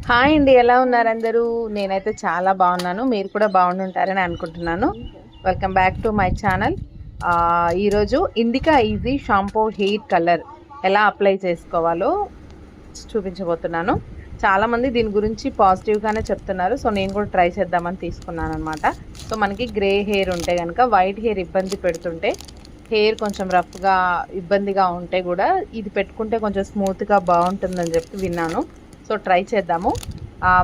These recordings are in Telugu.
హాయ్ అండి, ఎలా ఉన్నారు అందరూ? నేనైతే చాలా బాగున్నాను. మీరు కూడా బాగుంటారని అనుకుంటున్నాను. Welcome back to my channel. ఈరోజు Indica easy shampoo hair colour ఎలా అప్లై చేసుకోవాలో చూపించబోతున్నాను. చాలామంది దీని గురించి పాజిటివ్గానే చెప్తున్నారు. సో నేను కూడా ట్రై చేద్దామని తీసుకున్నాను అనమాట. సో మనకి గ్రే హెయిర్ ఉంటే కనుక, వైట్ హెయిర్ ఇబ్బంది పెడుతుంటే, హెయిర్ కొంచెం రఫ్గా ఇబ్బందిగా ఉంటే కూడా ఇది పెట్టుకుంటే కొంచెం స్మూత్గా బాగుంటుందని చెప్పి విన్నాను. సో ట్రై చేద్దాము.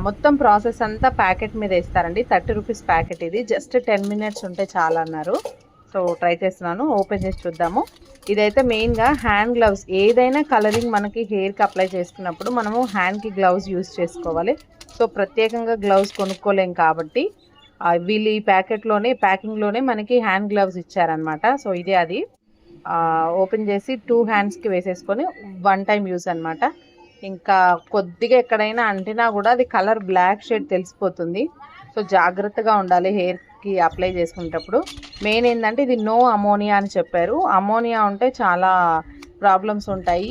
మొత్తం ప్రాసెస్ అంతా ప్యాకెట్ మీద వేస్తారండి. 30 రూపీస్ ప్యాకెట్. ఇది జస్ట్ 10 మినిట్స్ ఉంటే చాలా అన్నారు. సో ట్రై చేస్తున్నాను. ఓపెన్ చేసి చూద్దాము. ఇదైతే మెయిన్గా హ్యాండ్ గ్లౌజ్, ఏదైనా కలరింగ్ మనకి హెయిర్కి అప్లై చేసుకున్నప్పుడు మనము హ్యాండ్కి గ్లౌజ్ యూజ్ చేసుకోవాలి. సో ప్రత్యేకంగా గ్లౌజ్ కొనుక్కోలేం కాబట్టి వీళ్ళు ఈ ప్యాకింగ్లోనే మనకి హ్యాండ్ గ్లౌజ్ ఇచ్చారనమాట. సో ఇదే అది. ఓపెన్ చేసి 2 హ్యాండ్స్కి వేసేసుకొని 1 టైం యూజ్ అనమాట. ఇంకా కొద్దిగా ఎక్కడైనా అంటినా కూడా అది కలర్ బ్లాక్ షేడ్ తెలిసిపోతుంది. సో జాగ్రత్తగా ఉండాలి హెయిర్కి అప్లై చేసుకునేటప్పుడు. మెయిన్ ఏంటంటే ఇది నో అమోనియా అని చెప్పారు. అమోనియా ఉంటే చాలా ప్రాబ్లమ్స్ ఉంటాయి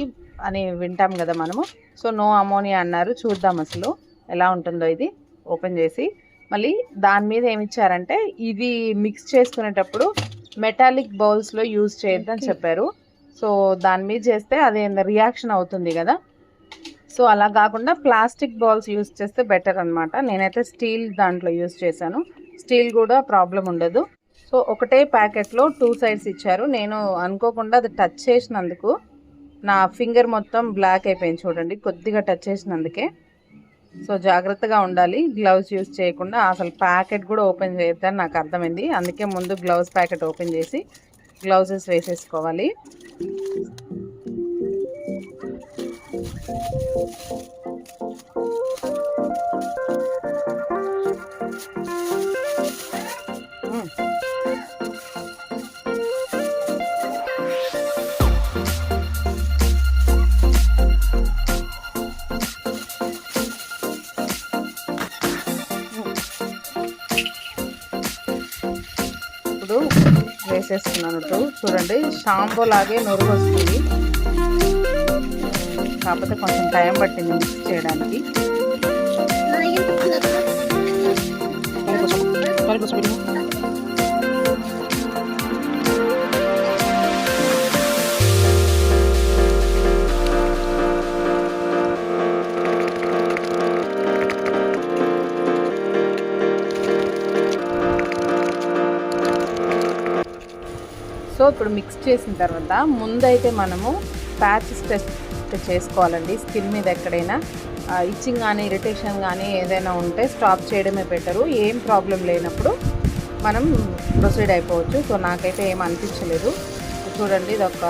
అని వింటాం కదా మనము. సో నో అమోనియా అన్నారు. చూద్దాం అసలు ఎలా ఉంటుందో. ఇది ఓపెన్ చేసి మళ్ళీ దాని మీద ఏమి ఇచ్చారంటే, ఇది మిక్స్ చేసుకునేటప్పుడు మెటాలిక్ బౌల్స్లో యూజ్ చేయొద్దని చెప్పారు. సో దాని మీద చేస్తే అది రియాక్షన్ అవుతుంది కదా. సో అలా కాకుండా ప్లాస్టిక్ బౌల్స్ యూజ్ చేస్తే బెటర్ అనమాట. నేనైతే స్టీల్ దాంట్లో యూజ్ చేశాను. స్టీల్ కూడా ప్రాబ్లం ఉండదు. సో ఒకటే ప్యాకెట్లో 2 సైడ్స్ ఇచ్చారు. నేను అనుకోకుండా అది టచ్ చేసినందుకు నా ఫింగర్ మొత్తం బ్లాక్ అయిపోయింది చూడండి, కొద్దిగా టచ్ చేసినందుకే. సో జాగ్రత్తగా ఉండాలి, గ్లౌజ్ యూజ్ చేయకుండా. అసలు ప్యాకెట్ కూడా ఓపెన్ చేయొద్దని నాకు అర్థమైంది. అందుకే ముందు గ్లౌజ్ ప్యాకెట్ ఓపెన్ చేసి గ్లౌజెస్ వేసేసుకోవాలి. ఇప్పుడు వేసేస్తున్నాను. చూడండి, షాంపూ లాగే నురుగు వస్తుంది. కాకపోతే కొంచెం టైం పట్టింది మిక్స్ చేయడానికి. సో ఇప్పుడు మిక్స్ చేసిన తర్వాత ముందైతే మనము ప్యాచెస్ టెస్ట్ చేసుకోవాలండి. స్కిన్ మీద ఎక్కడైనా ఇచ్చింగ్ కానీ ఇరిటేషన్ కానీ ఏదైనా ఉంటే స్టాప్ చేయడమే బెటరు. ఏం ప్రాబ్లం లేనప్పుడు మనం ప్రొసీడ్ అయిపోవచ్చు. సో నాకైతే ఏం అనిపించలేదు. చూడండి, ఇది ఒక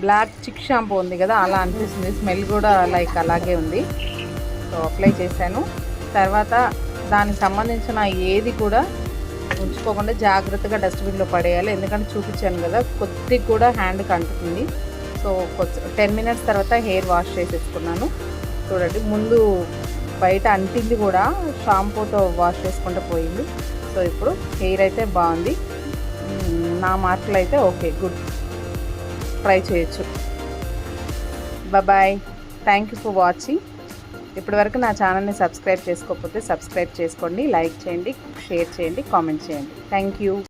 బ్లాక్ చిక్ షాంపూ ఉంది కదా, అలా అనిపిస్తుంది. స్మెల్ కూడా లైక్ అలాగే ఉంది. సో అప్లై చేశాను. తర్వాత దానికి సంబంధించిన ఏది కూడా ఉంచుకోకుండా జాగ్రత్తగా డస్ట్బిన్లో పడేయాలి. ఎందుకంటే చూపించాను కదా, కొద్దిగా కూడా హ్యాండ్కి అంటుతుంది. సో 10 మినిట్స్ తర్వాత హెయిర్ వాష్ చేసేసుకున్నాను. చూడండి, ముందు బయట అంటింది కూడా షాంపూతో వాష్ చేసుకుంటూ పోయింది. సో ఇప్పుడు హెయిర్ అయితే బాగుంది. నా మార్కులు అయితే ఓకే, గుడ్. ట్రై చేయొచ్చు. Bye. Thank you for watching. ఇప్పటివరకు నా ఛానల్ని సబ్స్క్రైబ్ చేసుకోకపోతే సబ్స్క్రైబ్ చేసుకోండి, లైక్ చేయండి, షేర్ చేయండి, కామెంట్ చేయండి. Thank you.